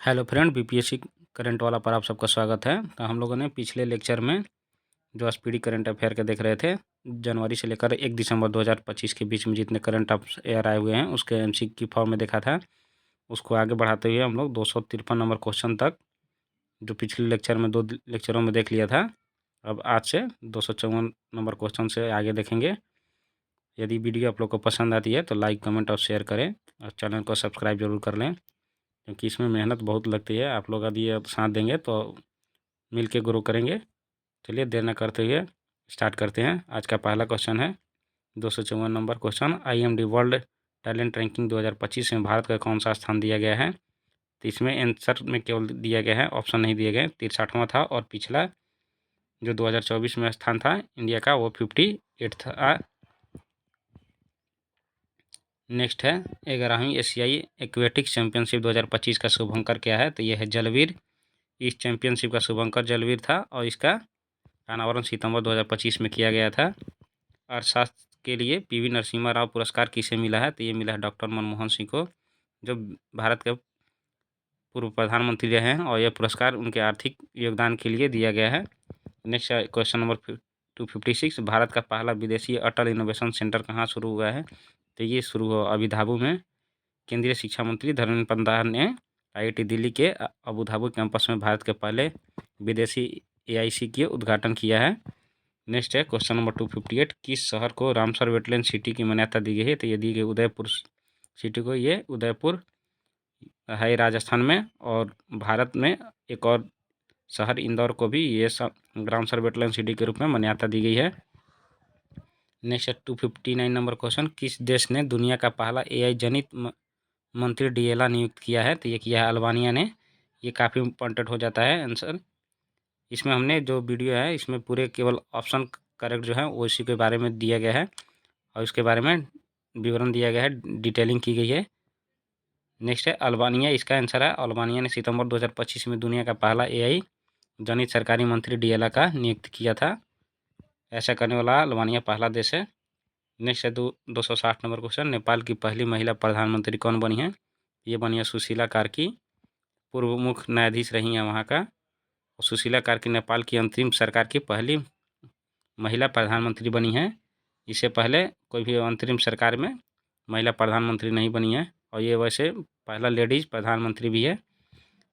Hello friend, BPSC current वाला पर आप सबका स्वागत है। तो हम लोगों ने पिछले लेक्चर में जो एसपीडी करंट अफेयर के देख रहे थे, जनवरी से लेकर 1 दिसंबर 2025 के बीच में जितने करंट अफेयर आए हुए हैं उसके एमसीक्यू की फॉर्म में देखा था। उसको आगे बढ़ाते हुए हम लोग 253 नंबर क्वेश्चन तक जो पिछले लेक्चर में 2 लेक्चरों में देख लिया था, अब आज से 254 नंबर क्वेश्चन से आगे देखेंगे। यदि वीडियो आप लोग को पसंद आती है तो लाइक, कमेंट और शेयर करें और चैनल को सब्सक्राइब जरूर कर लें, क्योंकि इसमें मेहनत बहुत लगती है। आप लोग यदि अब साथ देंगे तो मिल के ग्रो करेंगे। चलिए देर न करते हुए स्टार्ट करते हैं। आज का पहला क्वेश्चन है 254 number question. IMD world talent ranking 2025 में भारत का कौन सा स्थान दिया गया है? तो इसमें आंसर में केवल दिया गया है, ऑप्शन नहीं दिए गए। 63वां था और पिछला जो 2024 में स्थान था इंडिया का वो 58 था। नेक्स्ट है 11वीं एशियाई एक्वेटिक्स चैंपियनशिप 2025 का शुभंकर क्या है? तो यह है जलवीर। इस चैंपियनशिप का शुभंकर जलवीर था और इसका अनावरण सितंबर 2025 में किया गया था। अर्थशास्त्र के लिए पीवी नरसिम्हा राव पुरस्कार किसे मिला है? तो ये मिला है डॉक्टर मनमोहन सिंह को, जो भारत के पूर्व प्रधानमंत्री रहे हैं, और यह पुरस्कार उनके आर्थिक योगदान के लिए दिया गया है। Next question number 256। भारत का पहला विदेशी अटल इनोवेशन सेंटर कहाँ शुरू हुआ है? तो ये शुरू हुआ अबू धाबी में। केंद्रीय शिक्षा मंत्री धर्मेंद्र प्रधान ने आईआईटी दिल्ली के अबू धाबी कैंपस में भारत के पहले विदेशी एआईसी के उद्घाटन किया है। नेक्स्ट है क्वेश्चन नंबर 258। किस शहर को रामसर वेटलैंड सिटी की मान्यता दी गई है? तो ये दी गई उदयपुर सिटी को। ये उदयपुर है राजस्थान में, और भारत में एक और शहर इंदौर को भी ये रामसर वेटलैंड सिटी के रूप में मान्यता दी गई है। Next 259 number question. किस देश ने दुनिया का पहला एआई जनित मंत्री डीएला नियुक्त किया है? तो ये किया है अल्बानिया ने। ये काफ़ी इंपॉर्टेंट हो जाता है आंसर। इसमें हमने जो वीडियो है इसमें पूरे केवल ऑप्शन करेक्ट जो है वो इसी के बारे में दिया गया है और इसके बारे में विवरण दिया गया है, डिटेलिंग की गई है। नेक्स्ट है अल्बानिया, इसका आंसर है। अल्बानिया ने सितंबर 2025 में दुनिया का पहला एआई जनित सरकारी मंत्री डीएला का नियुक्त किया था। ऐसा करने वाला अल्बानिया पहला देश है। नेक्स्ट है 260 नंबर क्वेश्चन। नेपाल की पहली महिला प्रधानमंत्री कौन बनी है? ये बनी है सुशीला कार्की। पूर्व मुख्य न्यायाधीश रही हैं वहाँ का। सुशीला कार्की नेपाल की अंतरिम सरकार की पहली महिला प्रधानमंत्री बनी है। इससे पहले कोई भी अंतरिम सरकार में महिला प्रधानमंत्री नहीं बनी है, और ये वैसे पहला लेडीज प्रधानमंत्री भी है।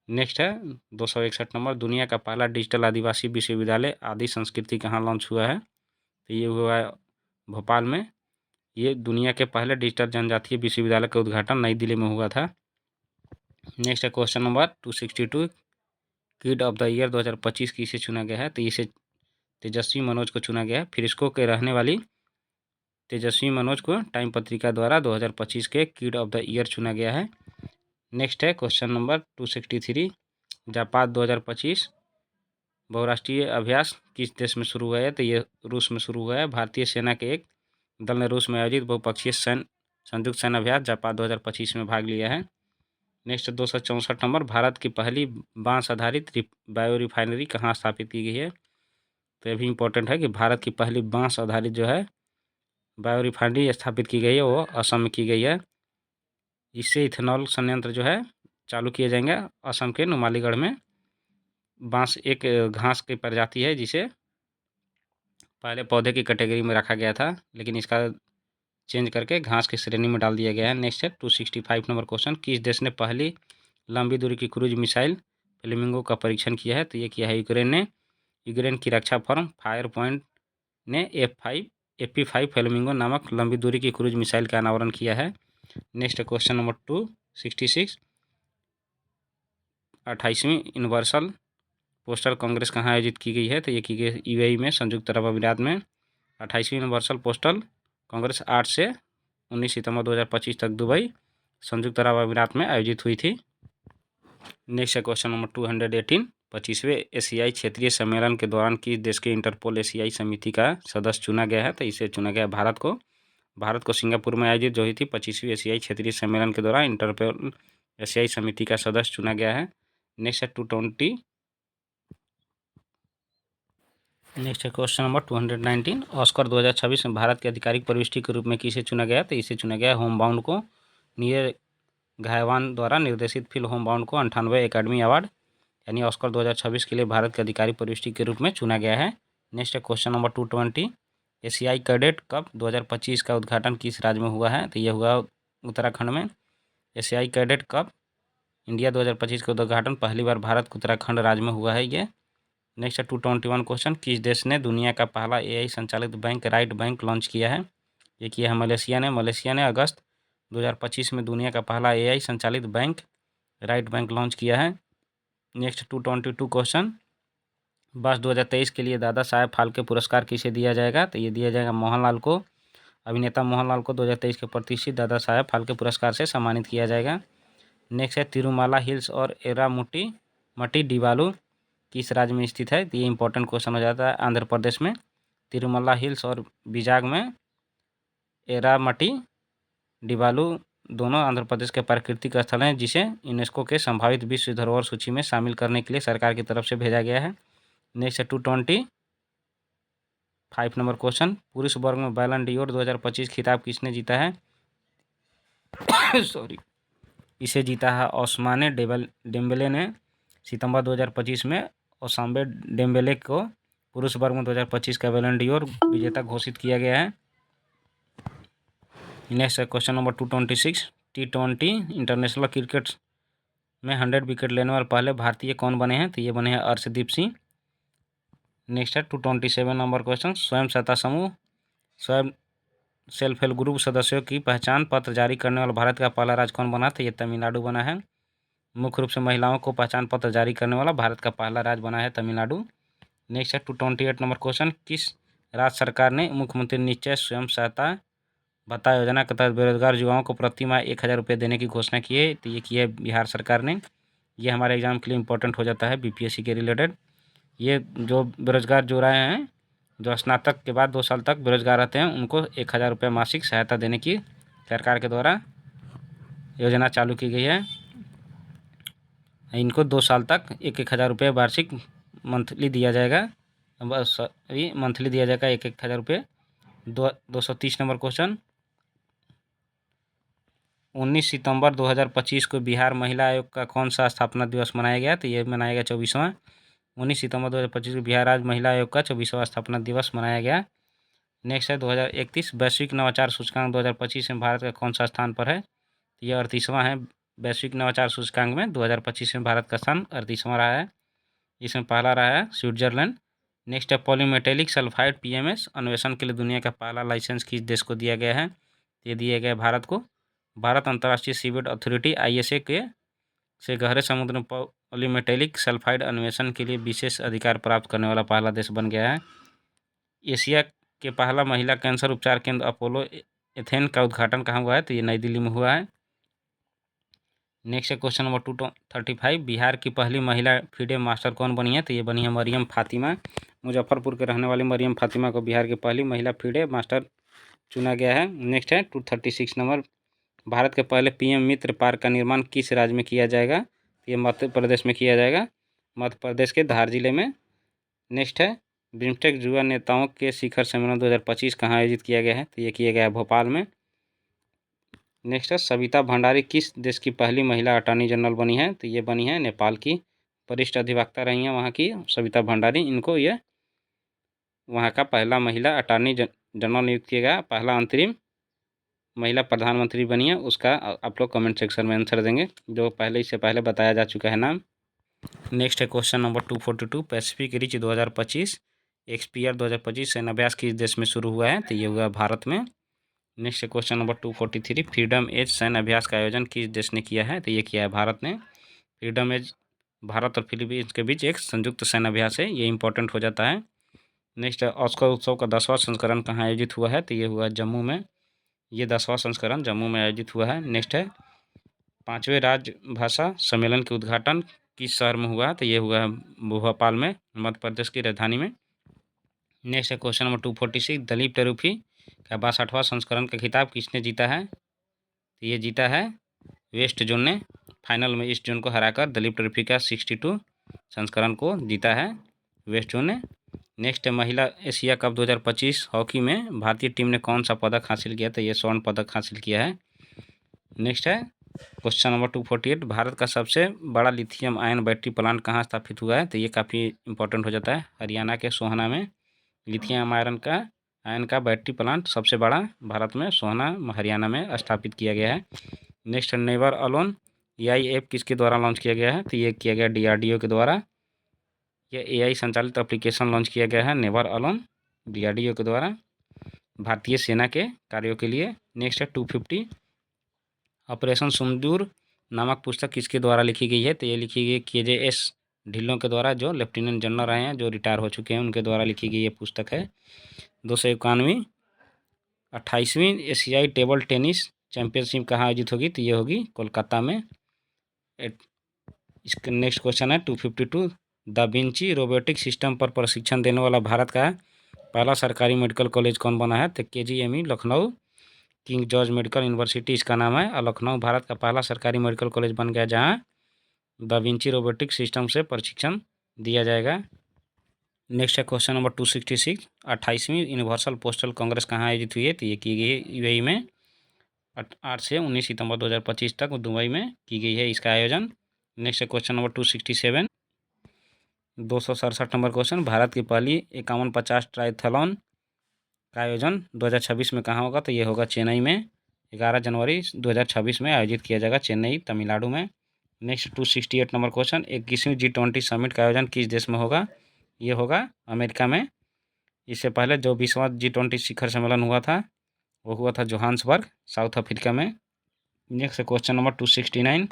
नेक्स्ट है 261 नंबर। दुनिया का पहला डिजिटल आदिवासी विश्वविद्यालय आदि संस्कृति कहाँ लॉन्च हुआ है? तो ये हुआ है भोपाल में। ये दुनिया के पहले डिजिटल जनजातीय विश्वविद्यालय का उद्घाटन नई दिल्ली में हुआ था। नेक्स्ट है question number 262। Kid of the year 2025 किसे चुना गया है? तो इसे तेजस्वी मनोज को चुना गया है। फ्रिस्को के रहने वाली तेजस्वी मनोज को टाइम पत्रिका द्वारा 2025 के किड ऑफ द ईयर चुना गया है। नेक्स्ट है क्वेश्चन नंबर 263। जापान 2025 बहुराष्ट्रीय अभ्यास किस देश में शुरू हुआ है? तो ये रूस में शुरू हुआ है। भारतीय सेना के एक दल ने रूस में आयोजित बहुपक्षीय संयुक्त सैन्य अभ्यास जापान 2025 में भाग लिया है। Next 264 number. भारत की पहली बांस आधारित बायो रिफाइनरी कहाँ स्थापित की गई है? तो ये भी इम्पोर्टेंट है कि भारत की पहली बांस आधारित जो है बायो रिफाइनरी स्थापित की गई है वो असम में की गई है। इससे इथेनॉल संयंत्र जो है चालू किए जाएंगे असम के नुमालीगढ़ में। बांस एक घास की प्रजाति है जिसे पहले पौधे की कैटेगरी में रखा गया था, लेकिन इसका चेंज करके घास की श्रेणी में डाल दिया गया है। नेक्स्ट है 265 नंबर क्वेश्चन। किस देश ने पहली लंबी दूरी की क्रूज मिसाइल फ्लेमिंगो का परीक्षण किया है? तो ये किया है यूक्रेन ने। यूक्रेन की रक्षा फर्म फायर पॉइंट ने FP5 फ्लेमिंगो नामक लंबी दूरी की क्रूज मिसाइल का अनावरण किया है। Next question number 266। 28वीं यूनिवर्सल पोस्टल कांग्रेस कहाँ आयोजित की गई है? तो ये की गई यूएई में, संयुक्त अरब अमीरात में। 28वीं यूनिवर्सल पोस्टल कांग्रेस 8 से 19 सितंबर 2025 तक दुबई, संयुक्त अरब अमीरात में आयोजित हुई थी। Next question number 218। 25वें एशियाई क्षेत्रीय सम्मेलन के दौरान किस देश के इंटरपोल एशियाई समिति का सदस्य चुना गया है? तो इसे चुना गया भारत को। भारत को सिंगापुर में आयोजित जो हुई थी 25वीं एशियाई क्षेत्रीय सम्मेलन के दौरान इंटरपोल एशियाई समिति का सदस्य चुना गया है। नेक्स्ट है 220। नेक्स्ट है क्वेश्चन नंबर 219। ऑस्कर 2026 में भारत के आधिकारिक प्रविष्टि के रूप में किसे चुना गया? तो इसे चुना गया होमबाउंड को। नीरज घायवान द्वारा निर्देशित फिल्म होमबाउंड को 98वें एकेडमी अवार्ड यानी ऑस्कर 2026 के लिए भारत के आधिकारिक प्रविष्टि के रूप में चुना गया है। नेक्स्ट है क्वेश्चन नंबर 220, एशियाई कैडेट कप 2025 का उद्घाटन किस राज्य में हुआ है? तो ये हुआ उत्तराखंड में। एशियाई कैडेट कप इंडिया 2025 का उद्घाटन पहली बार भारत के उत्तराखंड राज्य में हुआ है ये। नेक्स्ट है 221 क्वेश्चन, किस देश ने दुनिया का पहला AI संचालित बैंक राइट बैंक लॉन्च किया है? ये किया है मलेशिया ने। मलेशिया ने अगस्त 2025 में दुनिया का पहला AI संचालित बैंक राइट बैंक लॉन्च किया है। नेक्स्ट 222 क्वेश्चन, वर्ष 2023 के लिए दादा साहेब फाल्के पुरस्कार किसे दिया जाएगा? तो ये दिया जाएगा मोहनलाल को। अभिनेता मोहनलाल को 2023 के प्रतिष्ठित दादा साहेब फाल्के पुरस्कार से सम्मानित किया जाएगा। नेक्स्ट है तिरुमाला हिल्स और एरामुटी मटी डिवालू किस राज्य में स्थित है? तो ये इंपॉर्टेंट क्वेश्चन हो जाता है आंध्र प्रदेश में। तिरुमला हिल्स और विजाग में एरामटी डिवालू दोनों आंध्र प्रदेश के प्राकृतिक स्थल हैं जिसे यूनेस्को के संभावित विश्व धरोहर सूची में शामिल करने के लिए सरकार की तरफ से भेजा गया है। नेक्स्ट है 225 नंबर क्वेश्चन, पुरुष वर्ग में बैलन डी और 2025 खिताब किसने जीता है? सॉरी, इसे जीता है ओस्माने डेम्बेले ने। सितंबर 2025 में ओसाम्बे डेम्बेले को पुरुष वर्ग में 2025 का बैलन डी और विजेता घोषित किया गया है। नेक्स्ट है question number 226, T20 international cricket में 100 विकेट लेने वाले पहले भारतीय कौन बने हैं? तो ये बने हैं अर्शदीप सिंह। नेक्स्ट है 227 नंबर क्वेश्चन, स्वयं सहायता समूह स्वयं सेल्फ हेल्प ग्रुप सदस्यों की पहचान पत्र जारी करने वाला भारत का पहला राज्य कौन बना? तो ये तमिलनाडु बना है। मुख्य रूप से महिलाओं को पहचान पत्र जारी करने वाला भारत का पहला राज्य बना है तमिलनाडु। नेक्स्ट है 228 नंबर क्वेश्चन, किस राज्य सरकार ने मुख्यमंत्री निश्चय स्वयं सहायता भत्ता योजना के तहत बेरोजगार युवाओं को प्रति माह 1000 रुपये देने की घोषणा की है? तो ये की है बिहार सरकार ने। ये हमारे एग्जाम के लिए इंपॉर्टेंट हो जाता है BPSC के रिलेटेड। ये जो बेरोजगार जो रहे हैं, जो स्नातक के बाद 2 साल तक बेरोजगार रहते हैं, उनको 1000 रुपये मासिक सहायता देने की सरकार के द्वारा योजना चालू की गई है। इनको 2 साल तक 1000 रुपये वार्षिक मंथली दिया जाएगा। सॉरी, मंथली दिया जाएगा 1000 रुपये। 230 नंबर क्वेश्चन, 19 सितंबर 2025 को बिहार महिला आयोग का कौन सा स्थापना दिवस मनाया गया? तो ये मनाया गया 24वां। 19 सितंबर 2025 को बिहार राज्य महिला आयोग का 24वां स्थापना दिवस मनाया गया। नेक्स्ट है 2031, वैश्विक नवाचार सूचकांक 2025 में भारत का कौन सा स्थान पर है? तो यह 38वां है। वैश्विक नवाचार सूचकांक में 2025 में भारत का स्थान 38वां रहा है। इसमें पहला रहा है स्विट्जरलैंड। नेक्स्ट है पॉलीमेटेलिक सल्फाइड PMS अन्वेषण के लिए दुनिया का पहला लाइसेंस किस देश को दिया गया है? ये दिया गया भारत को। भारत अंतर्राष्ट्रीय सीबेड अथॉरिटी ISA के से गहरे समुद्र में पॉलीमेटेलिक सल्फाइड अन्वेषण के लिए विशेष अधिकार प्राप्त करने वाला पहला देश बन गया है। एशिया के पहला महिला कैंसर उपचार केंद्र अपोलो एथेन का उद्घाटन कहाँ हुआ है? तो ये नई दिल्ली में हुआ है। नेक्स्ट है क्वेश्चन नंबर 235, बिहार की पहली महिला FIDE मास्टर कौन बनी है? तो ये बनी है मरियम फातिमा। मुजफ्फरपुर के रहने वाली मरियम फातिमा को बिहार की पहली महिला FIDE मास्टर चुना गया है। नेक्स्ट है 236 नंबर, भारत के पहले PM मित्र पार्क का निर्माण किस राज्य में किया जाएगा? ये मध्य प्रदेश में किया जाएगा, मध्य प्रदेश के धार जिले में। नेक्स्ट है बिम्स्टेक युवा नेताओं के शिखर सम्मेलन 2025 कहाँ आयोजित किया गया है? तो ये किया गया है भोपाल में। नेक्स्ट है सविता भंडारी किस देश की पहली महिला अटॉर्नी जनरल बनी है? तो ये बनी है नेपाल की। वरिष्ठ अधिवक्ता रही हैं वहाँ की सविता भंडारी। इनको ये वहाँ का पहला महिला अटॉर्नी जनरल नियुक्त किया गया, पहला अंतरिम महिला प्रधानमंत्री बनी है। उसका आप लोग कमेंट सेक्शन में आंसर देंगे, जो पहले इससे पहले बताया जा चुका है नाम। नेक्स्ट है question number 242, Pacific rich 2025 XPR 2025 सैन्य अभ्यास किस देश में शुरू हुआ है? तो ये हुआ भारत में। नेक्स्ट है क्वेश्चन नंबर 243, फ्रीडम एज सैन्य अभ्यास का आयोजन किस देश ने किया है? तो ये किया है भारत ने। फ्रीडम एज भारत और फिलीपींस के बीच एक संयुक्त सैन्य अभ्यास है, ये इंपॉर्टेंट हो जाता है। नेक्स्ट है ऑस्कर उत्सव का 10वां संस्करण कहाँ आयोजित हुआ है? तो ये हुआ जम्मू में। ये 10वां संस्करण जम्मू में आयोजित हुआ है। नेक्स्ट है 5वें राज्य भाषा सम्मेलन के उद्घाटन किस शहर में हुआ? तो ये हुआ है भोपाल में, मध्य प्रदेश की राजधानी में। नेक्स्ट है क्वेश्चन नंबर 246, दलीप ट्रॉफी का 62वां संस्करण का खिताब किसने जीता है? तो ये जीता है वेस्ट जोन ने। फाइनल में ईस्ट जोन को हराकर दलीप ट्रॉफी का 62 संस्करण को जीता है वेस्ट जोन ने। नेक्स्ट है महिला एशिया कप 2025 हॉकी में भारतीय टीम ने कौन सा पदक हासिल किया? तो ये स्वर्ण पदक हासिल किया है। नेक्स्ट है क्वेश्चन नंबर 248, भारत का सबसे बड़ा लिथियम आयन बैटरी प्लांट कहाँ स्थापित हुआ है? तो ये काफ़ी इंपॉर्टेंट हो जाता है। हरियाणा के सोहना में लिथियम आयन का बैटरी प्लांट सबसे बड़ा भारत में सोहना हरियाणा में स्थापित किया गया है। Next, never alone AI app किसके द्वारा लॉन्च किया गया है? तो ये किया गया DRDO के द्वारा। यह AI संचालित एप्लीकेशन लॉन्च किया गया है नेवर अलोन DRDO के द्वारा भारतीय सेना के कार्यों के लिए। नेक्स्ट है 250, ऑपरेशन सिंदूर नामक पुस्तक किसके द्वारा लिखी गई है? तो ये लिखी गई KJS ढिल्लों के द्वारा, जो लेफ्टिनेंट जनरल रहे हैं, जो रिटायर हो चुके हैं, उनके द्वारा लिखी गई ये पुस्तक है। 291, 28वीं एशियाई टेबल टेनिस चैंपियनशिप कहाँ आयोजित होगी? तो ये होगी कोलकाता में। इसका नेक्स्ट क्वेश्चन है 252, दा विंची रोबोटिक सिस्टम पर प्रशिक्षण देने वाला भारत का पहला सरकारी मेडिकल कॉलेज कौन बना है? तो KGME Lucknow, king George medical university इसका नाम है, और लखनऊ भारत का पहला सरकारी मेडिकल कॉलेज बन गया जहाँ दा विंची रोबोटिक सिस्टम से प्रशिक्षण दिया जाएगा। नेक्स्ट है क्वेश्चन नंबर 266, 28वीं यूनिवर्सल पोस्टल कांग्रेस कहाँ आयोजित हुई है? तो ये की गई है UAE में, 8 से 19 सितंबर 2025 तक दुबई में की गई है इसका आयोजन। नेक्स्ट है question number 267, 267 number question, Bharat की पहली 51-50 ट्रायथलॉन का आयोजन 2026 में कहाँ होगा? तो ये होगा चेन्नई में, 11 जनवरी 2026 में आयोजित किया जाएगा चेन्नई, तमिलनाडु में। नेक्स्ट 268 नंबर क्वेश्चन, 21वीं G20 समिट का आयोजन किस देश में होगा? ये होगा अमेरिका में। इससे पहले जो 20वां G20 शिखर सम्मेलन हुआ था वो हुआ था जोहान्सबर्ग, साउथ अफ्रीका में। नेक्स्ट क्वेश्चन नंबर 269,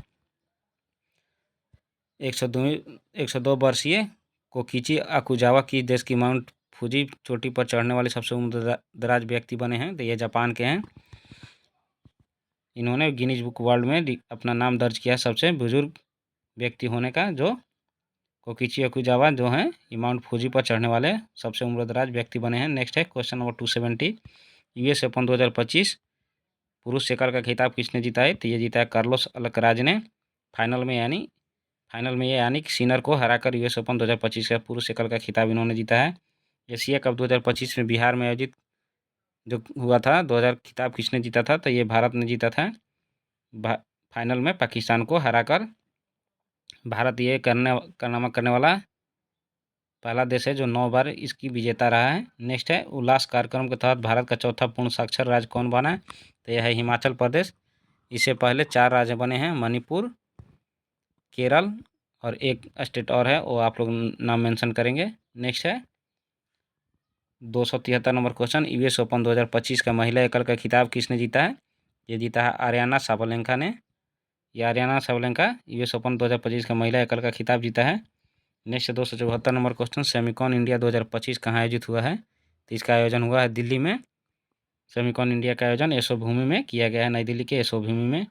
102 वर्षीय कोकिची अकुजावा किस देश की माउंट फूजी चोटी पर चढ़ने वाले सबसे उम्र दराज व्यक्ति बने हैं? तो ये जापान के हैं। इन्होंने गिनीज बुक वर्ल्ड में अपना नाम दर्ज किया सबसे बुजुर्ग व्यक्ति होने का, जो कोकिची अकुजावा जो हैं ये माउंट फूजी पर चढ़ने वाले सबसे उम्रदराज व्यक्ति बने हैं। नेक्स्ट है क्वेश्चन नंबर 270, US ओपन 2025 पुरुष एकल का खिताब किसने जीता है? तो ये जीता है कार्लोस अल्कराज ने, फाइनल में यानी सिनर को हराकर US ओपन 2025 का पुरुष एकल का खिताब इन्होंने जीता है। एशिया कप 2025 में बिहार में आयोजित जो हुआ था 2000 खिताब किसने जीता था? तो ये भारत ने जीता था, फाइनल में पाकिस्तान को हराकर। भारत ये कारनामा करने वाला पहला देश है जो 9 बार इसकी विजेता रहा है। नेक्स्ट है उल्लास कार्यक्रम के तहत भारत का चौथा पूर्ण साक्षर राज्य कौन बना है? तो यह है हिमाचल प्रदेश। इससे पहले 4 राज्य बने हैं, मणिपुर, केरल और एक स्टेट और है, वो आप लोग नाम मेंशन करेंगे। नेक्स्ट है 273 नंबर क्वेश्चन, US ओपन 2025 का महिला एकल का खिताब किसने जीता है? ये जीता है आर्याना साबलेंका ने। ये आर्याना साबलेंका US ओपन 2025 का महिला एकल का खिताब जीता है। Next 274 number question, Semicon India 2025 कहाँ आयोजित हुआ है? तो इसका आयोजन हुआ है दिल्ली में। सेमिकॉन इंडिया का आयोजन यशो भूमि में किया गया है, नई दिल्ली के यशो भूमि में।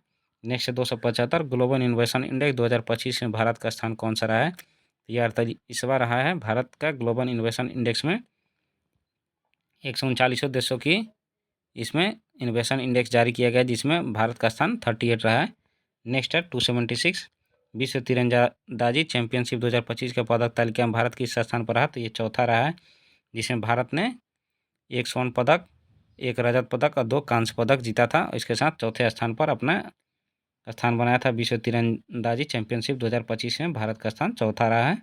नेक्स्ट 275, ग्लोबल इनोवेशन इंडेक्स 2025 में भारत का स्थान कौन सा रहा है? यह 48वां रहा है भारत का ग्लोबल इनोवेशन इंडेक्स में। 139 देशों की इसमें इनोवेशन इंडेक्स जारी किया गया जिसमें भारत का स्थान 38 रहा है। नेक्स्ट है 276, विश्व तीरंदाजी चैंपियनशिप 2025 के पदक तालिका में भारत किस स्थान पर रहा? तो ये चौथा रहा है, जिसमें भारत ने 1 स्वर्ण पदक, 1 रजत पदक और 2 कांस्य पदक जीता था। इसके साथ चौथे स्थान पर अपना स्थान बनाया था। विश्व तीरंदाजी चैंपियनशिप 2025 में भारत का स्थान चौथा रहा है,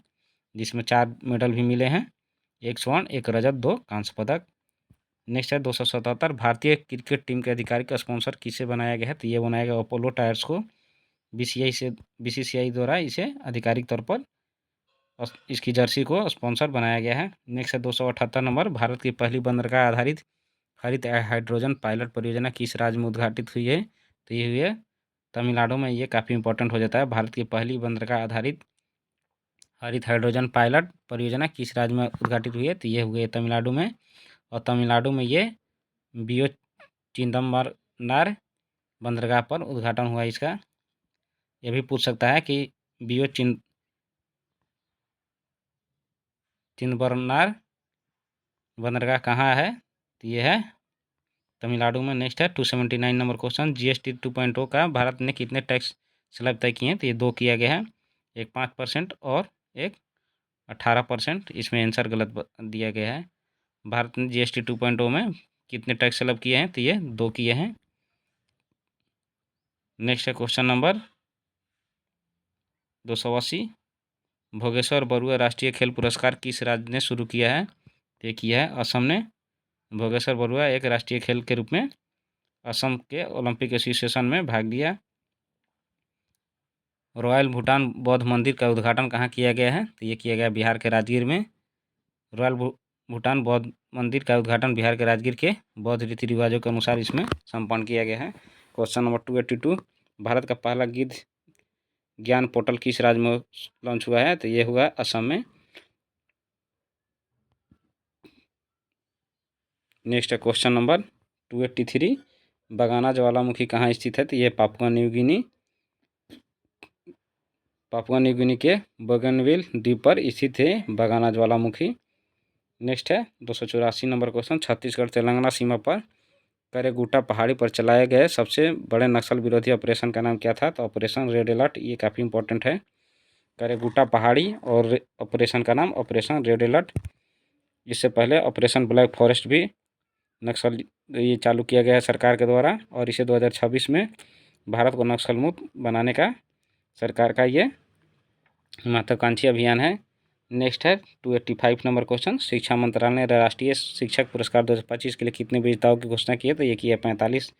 जिसमें 4 मेडल भी मिले हैं, 1 स्वर्ण, 1 रजत, 2 कांस्य पदक। नेक्स्ट है 277, भारतीय क्रिकेट टीम के आधिकारिक स्पॉन्सर किसे बनाया गया है? तो ये बनाया गया अपोलो टायर्स को, BCCI द्वारा इसे आधिकारिक तौर पर इसकी जर्सी को स्पॉन्सर बनाया गया है। नेक्स्ट है 278 नंबर, भारत की पहली बंदरगाह आधारित हरित हाइड्रोजन पायलट परियोजना किस राज्य में उद्घाटित हुई है? तो ये हुई है तमिलनाडु में। ये काफ़ी इंपॉर्टेंट हो जाता है, भारत की पहली बंदरगाह आधारित हरित हाइड्रोजन पायलट परियोजना किस राज्य में उद्घाटित हुई है? तो ये हुई है तमिलनाडु में, और तमिलनाडु में ये BO चिदम्बरनार बंदरगाह पर उद्घाटन हुआ इसका। ये भी पूछ सकता है कि BO चिदम्बरनार बंदरगाह कहाँ है? तो ये है तमिलनाडु में। नेक्स्ट है 279 नंबर क्वेश्चन, GST 2.0 का भारत ने कितने टैक्स स्लैब तय किए हैं? तो ये 2 किया गया है, एक 5% और एक 18%। इसमें आंसर गलत दिया गया है। भारत ने GST 2.0 में कितने टैक्स स्लैब किए हैं? तो ये 2 किए हैं। नेक्स्ट है क्वेश्चन नंबर 280, भोगेश्वर बरुआ राष्ट्रीय खेल पुरस्कार किस राज्य ने शुरू किया है? तो ये किया है असम ने। भोगेश्वर बरुआ एक राष्ट्रीय खेल के रूप में असम के ओलंपिक एसोसिएशन में भाग लिया। रॉयल भूटान बौद्ध मंदिर का उद्घाटन कहाँ किया गया है? तो ये किया गया बिहार के राजगीर में। रॉयल भूटान बौद्ध मंदिर का उद्घाटन बिहार के राजगीर के बौद्ध रीति रिवाजों के अनुसार इसमें संपन्न किया गया है। क्वेश्चन नंबर 282, भारत का पहला गिद्ध ज्ञान पोर्टल किस राज्य में लॉन्च हुआ है? तो ये हुआ असम में। नेक्स्ट है क्वेश्चन नंबर 283, बगाना ज्वालामुखी कहाँ स्थित है? तो ये पापुआ न्यू गिनी के बोगनविल द्वीप पर स्थित है बगाना ज्वालामुखी। नेक्स्ट है 284 नंबर क्वेश्चन, छत्तीसगढ़ तेलंगाना सीमा पर करेगुट्टा पहाड़ी पर चलाए गए सबसे बड़े नक्सल विरोधी ऑपरेशन का नाम क्या था? तो ऑपरेशन रेड अलर्ट। ये काफ़ी इंपॉर्टेंट है। करेगुट्टा पहाड़ी और ऑपरेशन का नाम ऑपरेशन रेड अलर्ट। इससे पहले ऑपरेशन ब्लैक फॉरेस्ट भी नक्सल ये चालू किया गया है सरकार के द्वारा, और इसे 2026 में भारत को नक्सल मुक्त बनाने का सरकार का ये महत्वाकांक्षी अभियान है। नेक्स्ट है 285 नंबर क्वेश्चन, शिक्षा मंत्रालय ने राष्ट्रीय शिक्षक पुरस्कार 2025 के लिए कितने विजेताओं की घोषणा की है? तो ये की है 45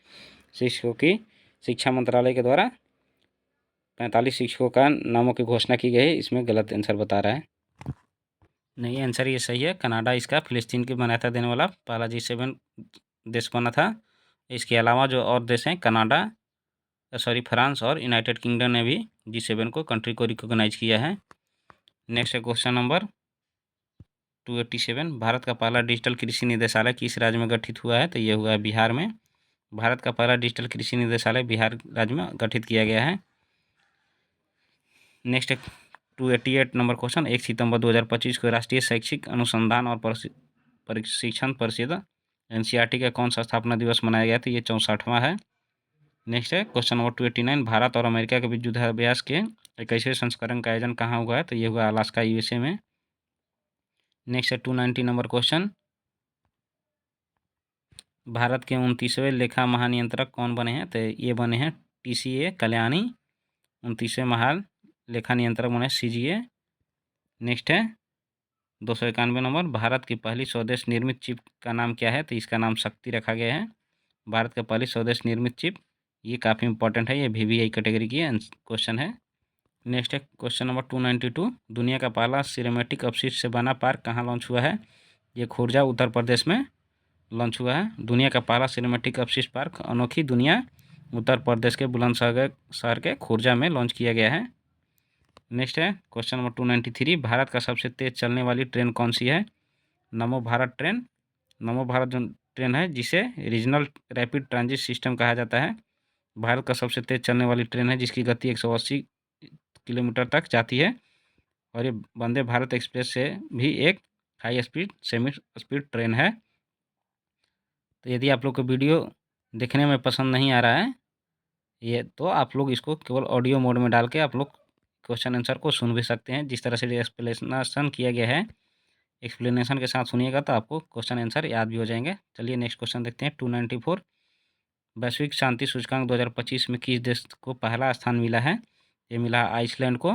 शिक्षकों की। शिक्षा मंत्रालय के द्वारा 45 शिक्षकों का नामों की घोषणा की गई है। इसमें गलत आंसर बता रहा है, नहीं आंसर ये सही है। कनाडा इसका फिलिस्तीन की मान्यता देने वाला पहला G7 देश बना था। इसके अलावा जो और देश हैं फ्रांस और यूनाइटेड किंगडम ने भी G7 को कंट्री को रिकॉग्नाइज किया है। नेक्स्ट है क्वेश्चन नंबर 287, भारत का पहला डिजिटल कृषि निदेशालय किस राज्य में गठित हुआ है? तो ये हुआ है बिहार में। भारत का पहला डिजिटल कृषि निदेशालय बिहार राज्य में गठित किया गया है। नेक्स्ट है 288 नंबर क्वेश्चन, 1 सितंबर 2025 को राष्ट्रीय शैक्षिक अनुसंधान और प्रशिक्षण परिषद NCERT का कौन सा स्थापना दिवस मनाया गया था? ये 64वां है। नेक्स्ट है क्वेश्चन नंबर 289, भारत और अमेरिका के बीच युद्धाभ्यास के 21वें संस्करण का आयोजन कहाँ हुआ है? तो ये हुआ अलास्का USA में। नेक्स्ट है 290 नंबर क्वेश्चन, भारत के 29वें लेखा महानियंत्रक कौन बने हैं? तो ये बने हैं TCA कल्याणी। 29वें महान लेखा नियंत्रक बने CGA। नेक्स्ट है 291 नंबर, भारत की पहली स्वदेश निर्मित चिप का नाम क्या है? तो इसका नाम शक्ति रखा गया है। भारत का पहली स्वदेश निर्मित चिप, ये काफ़ी इंपॉर्टेंट है, ये VVI कैटेगरी की क्वेश्चन है। नेक्स्ट है क्वेश्चन नंबर 292, दुनिया का पहला सिनेमैटिक अपशिष्ट से बना पार्क कहाँ लॉन्च हुआ है? ये खुर्जा उत्तर प्रदेश में लॉन्च हुआ है। दुनिया का पहला सिनेमैटिक अपशिष्ट पार्क अनोखी दुनिया उत्तर प्रदेश के बुलंदशहर शहर के खुर्जा में लॉन्च किया गया है। नेक्स्ट है क्वेश्चन नंबर 293, भारत का सबसे तेज़ चलने वाली ट्रेन कौन सी है? नमो भारत ट्रेन। नमो भारत जो ट्रेन है जिसे रीजनल रैपिड ट्रांजिट सिस्टम कहा जाता है, भारत का सबसे तेज़ चलने वाली ट्रेन है जिसकी गति 180 किलोमीटर तक जाती है, और ये वंदे भारत एक्सप्रेस से भी एक high speed semi speed train है। तो यदि आप लोग को वीडियो देखने में पसंद नहीं आ रहा है ये, तो आप लोग इसको केवल ऑडियो मोड में डाल के आप लोग क्वेश्चन आंसर को सुन भी सकते हैं। जिस तरह से एक्सप्लेनेशन किया गया है, एक्सप्लेनेशन के साथ सुनिएगा तो आपको क्वेश्चन आंसर याद भी हो जाएंगे। चलिए नेक्स्ट क्वेश्चन देखते हैं 294, वैश्विक शांति सूचकांक 2025 में किस देश को पहला स्थान मिला है? ये मिला आइसलैंड को।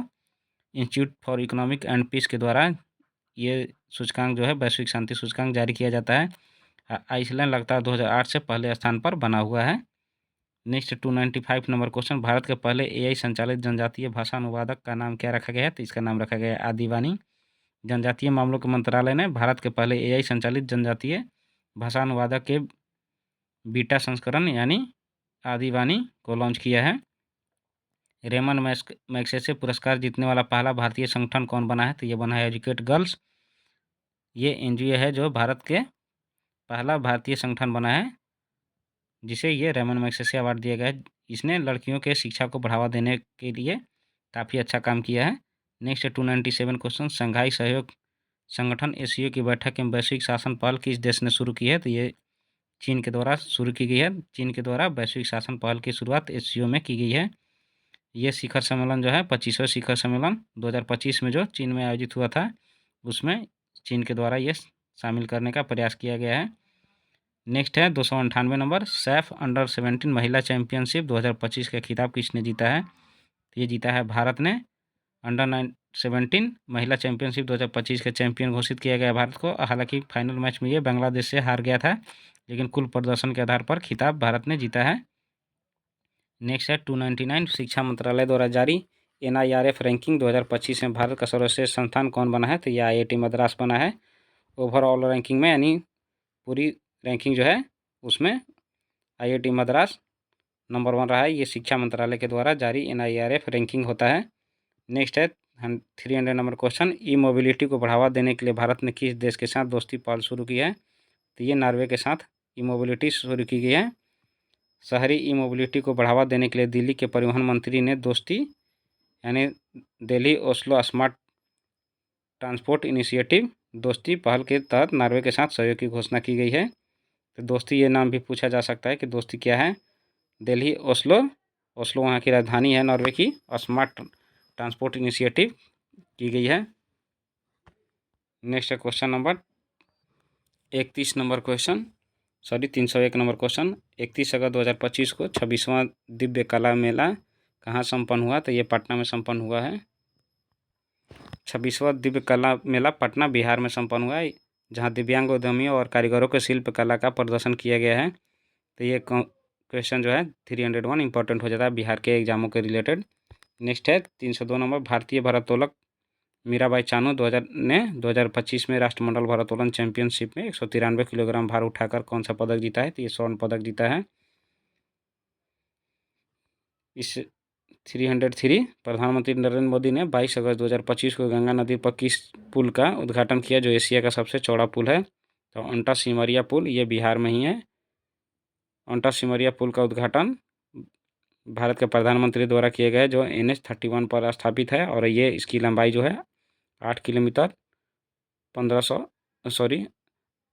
Institute for economic and peace के द्वारा ये सूचकांक जो है वैश्विक शांति सूचकांक जारी किया जाता है। आइसलैंड लगातार 2008 से पहले स्थान पर बना हुआ है। नेक्स्ट 295 नंबर क्वेश्चन, भारत के पहले AI संचालित जनजातीय भाषा अनुवादक का नाम क्या रखा गया है? तो इसका नाम रखा गया है आदिवानी। जनजातीय मामलों के मंत्रालय ने भारत के पहले AI संचालित जनजातीय भाषा अनुवादक के बीटा संस्करण यानी आदिवानी को लॉन्च किया है। रेमन मैग्सेसे पुरस्कार जीतने वाला पहला भारतीय संगठन कौन बना है? तो ये बना है एजुकेट गर्ल्स। ये NGO है जो भारत के पहला भारतीय संगठन बना है जिसे ये रेमन मैग्सेसे अवार्ड दिया गया है। इसने लड़कियों के शिक्षा को बढ़ावा देने के लिए काफ़ी अच्छा काम किया है। नेक्स्ट 297 क्वेश्चन, शंघाई सहयोग संगठन SCO की बैठक में वैश्विक शासन पहल किस देश ने शुरू की है? तो ये चीन के द्वारा शुरू की गई है। चीन के द्वारा वैश्विक शासन पहल की शुरुआत SCO में की गई है। ये शिखर सम्मेलन जो है 25वां शिखर सम्मेलन 2025 में जो चीन में आयोजित हुआ था, उसमें चीन के द्वारा ये शामिल करने का प्रयास किया गया है। नेक्स्ट है 298 नंबर, सैफ अंडर 17 महिला चैंपियनशिप 2025 का खिताब किसने जीता है? तो ये जीता है भारत ने। अंडर 17 महिला चैंपियनशिप 2025 के चैंपियन घोषित किया गया भारत को। हालांकि फाइनल मैच में ये बांग्लादेश से हार गया था, लेकिन कुल प्रदर्शन के आधार पर खिताब भारत ने जीता है। नेक्स्ट है 299, शिक्षा मंत्रालय द्वारा जारी NIRF रैंकिंग 2025 में भारत का सर्वश्रेष्ठ संस्थान कौन बना है? तो ये IIT मद्रास बना है ओवरऑल रैंकिंग में, यानी पूरी रैंकिंग जो है उसमें IIT मद्रास नंबर 1 रहा है। ये शिक्षा मंत्रालय के द्वारा जारी NIRF रैंकिंग होता है। नेक्स्ट है 300 नंबर क्वेश्चन, ई मोबिलिटी को बढ़ावा देने के लिए भारत ने किस देश के साथ दोस्ती पहल शुरू की है? तो ये नॉर्वे के साथ ई मोबिलिटी शुरू की गई है। शहरी ई मोबिलिटी को बढ़ावा देने के लिए दिल्ली के परिवहन मंत्री ने दोस्ती यानी Delhi Oslo smart transport initiative दोस्ती पहल के तहत नॉर्वे के साथ सहयोग की घोषणा की गई है। तो दोस्ती ये नाम भी पूछा जा सकता है कि दोस्ती क्या है? दिल्ली ओस्लो वहाँ की राजधानी है नॉर्वे की, स्मार्ट ट्रांसपोर्ट इनिशिएटिव की गई है। नेक्स्ट है question number 31 number question, 301 number question, 31 अगस्त 2025 को 26वां दिव्य कला मेला कहाँ संपन्न हुआ? तो ये पटना में संपन्न हुआ है। 26वां दिव्य कला मेला पटना बिहार में संपन्न हुआ है, जहाँ दिव्यांग उद्यमियों और कारीगरों के शिल्प कला का प्रदर्शन किया गया है। तो ये क्वेश्चन जो है 301 इंपॉर्टेंट हो जाता है बिहार के एग्जामों के रिलेटेड। नेक्स्ट है 302 नंबर, भारतीय भारोत्तोलक मीराबाई चानू 2025 में राष्ट्रमंडल भारोत्तोलन चैंपियनशिप में 193 किलोग्राम भार उठाकर कौन सा पदक जीता है? तो ये स्वर्ण पदक जीता है। इस 303, प्रधानमंत्री नरेंद्र मोदी ने 22 अगस्त 2025 को गंगा नदी पर किस पुल का उद्घाटन किया जो एशिया का सबसे चौड़ा पुल है? तो अंटा सिमरिया पुल, ये बिहार में ही है। अंटा सिमरिया पुल का उद्घाटन भारत के प्रधानमंत्री द्वारा किया गया है, जो NH-31 पर स्थापित है, और ये इसकी लंबाई जो है 8 किलोमीटर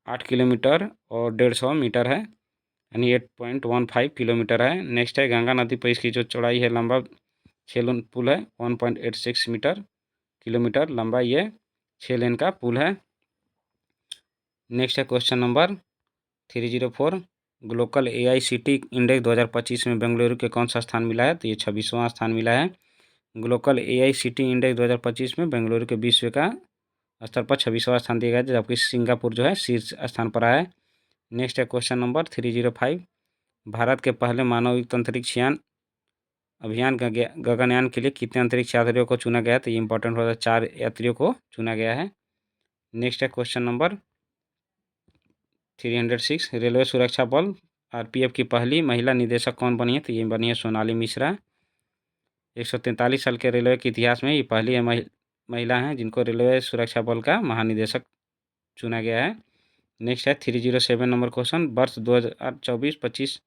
8 किलोमीटर और 150 मीटर है, यानी 8.15 किलोमीटर है। नेक्स्ट है गंगा नदी पर इसकी जो चौड़ाई है, लंबा 6 लेन पुल है, 1.86 किलोमीटर लंबा ये 6 लेन का पुल है। नेक्स्ट है question number 304, global AICT index 2025 में बेंगलुरु के कौन सा स्थान मिला है? तो ये 26वां स्थान मिला है। ग्लोबल AICT इंडेक्स 2025 में बेंगलुरु के विश्व का स्तर पर 26वां स्थान दिया गया है, जबकि सिंगापुर जो है शीर्ष स्थान पर आया है। नेक्स्ट है क्वेश्चन नंबर 305, भारत के पहले मानव युक्त अंतरिक्ष यान अभियान गगनयान के लिए कितने अंतरिक्ष यात्रियों को चुना गया है? तो ये इंपॉर्टेंट होता है, 4 यात्रियों को चुना गया है। नेक्स्ट है क्वेश्चन नंबर 306, रेलवे सुरक्षा बल RPF की पहली महिला निदेशक कौन बनी है? तो ये बनी है सोनाली मिश्रा। 143 साल के रेलवे के इतिहास में ये पहली महिला हैं जिनको रेलवे सुरक्षा बल का महानिदेशक चुना गया है। नेक्स्ट है 307 नंबर क्वेश्चन, वर्ष 2024-25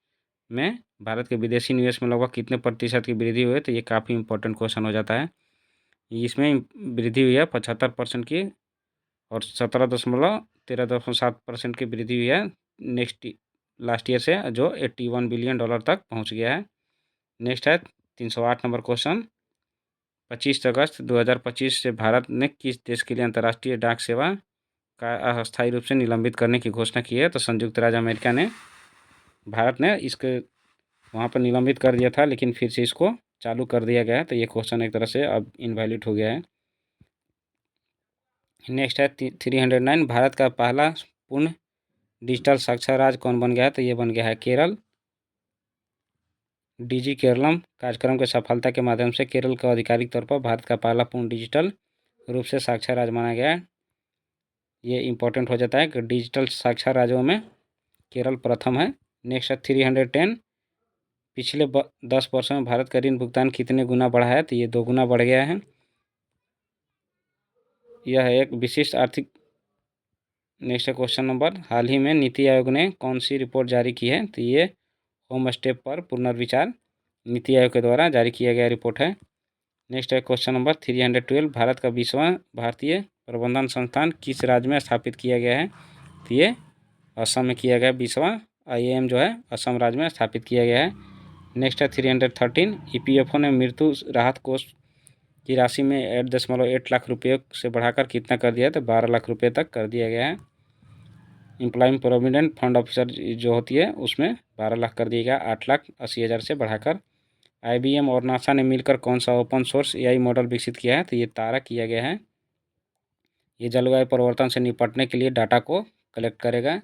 में भारत के विदेशी निवेश में लगभग कितने प्रतिशत की वृद्धि हुई है? तो ये काफ़ी इंपॉर्टेंट क्वेश्चन हो जाता है। इसमें वृद्धि हुई है 75% की, और 17.7% की वृद्धि हुई है लास्ट ईयर से, जो $81 बिलियन तक पहुंच गया है। नेक्स्ट है 308 नंबर क्वेश्चन, 25 अगस्त 2025 से भारत ने किस देश के लिए अंतर्राष्ट्रीय डाक सेवा का अस्थायी रूप से निलंबित करने की घोषणा की है? तो संयुक्त राज्य अमेरिका ने, भारत ने इसके वहाँ पर निलंबित कर दिया था, लेकिन फिर से इसको चालू कर दिया गया है। तो ये क्वेश्चन एक तरह से अब इनवैलिड हो गया है। नेक्स्ट है 309, भारत का पहला पूर्ण डिजिटल साक्षर राज्य कौन बन गया है? तो ये बन गया है केरल। DG केरलम कार्यक्रम की सफलता के माध्यम से केरल को आधिकारिक तौर पर भारत का पहला पूर्ण डिजिटल रूप से साक्षर राज्य माना गया है। ये इंपॉर्टेंट हो जाता है कि डिजिटल साक्षर राज्यों में केरल प्रथम है। नेक्स्ट है 310, पिछले 10 वर्षों में भारत का ऋण भुगतान कितने गुना बढ़ा है? तो ये 2 गुना बढ़ गया है। यह एक विशिष्ट आर्थिक। नेक्स्ट क्वेश्चन नंबर, हाल ही में नीति आयोग ने कौन सी रिपोर्ट जारी की है? तो ये होम स्टे पर पुनर्विचार नीति आयोग के द्वारा जारी किया गया रिपोर्ट है। नेक्स्ट है क्वेश्चन नंबर 312, भारत का 20वां भारतीय प्रबंधन संस्थान किस राज्य में स्थापित किया गया है? तो ये असम में किया गया। 20वां IIM जो है असम राज्य में स्थापित किया गया है। नेक्स्ट है 313, EPFO ने मृत्यु राहत कोष की राशि में 8.8 लाख रुपये से बढ़ाकर कितना कर दिया है? तो 12 लाख रुपये तक कर दिया गया है। एम्प्लॉय प्रोविडेंट फंड ऑफिसर जो होती है उसमें 12 लाख कर दिया गया, 8,80,000 से बढ़ाकर। IBM और नासा ने मिलकर कौन सा ओपन सोर्स AI मॉडल विकसित किया है? तो ये तारा किया गया है। ये जलवायु परिवर्तन से निपटने के लिए डाटा को कलेक्ट करेगा।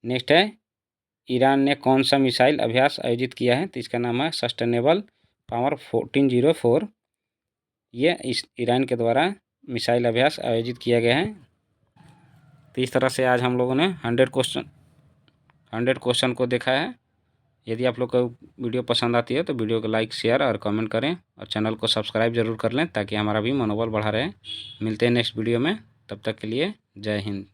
नेक्स्ट है, ईरान ने कौन सा मिसाइल अभ्यास आयोजित किया है? तो इसका नाम है सस्टेनेबल पावर 1404। ये इस ईरान के द्वारा मिसाइल अभ्यास आयोजित किया गया है। तो इस तरह से आज हम लोगों ने 100 क्वेश्चन को देखा है। यदि आप लोग को वीडियो पसंद आती है तो वीडियो को लाइक, शेयर और कमेंट करें और चैनल को सब्सक्राइब जरूर कर लें ताकि हमारा भी मनोबल बढ़ा रहे। मिलते हैं नेक्स्ट वीडियो में, तब तक के लिए जय हिंद।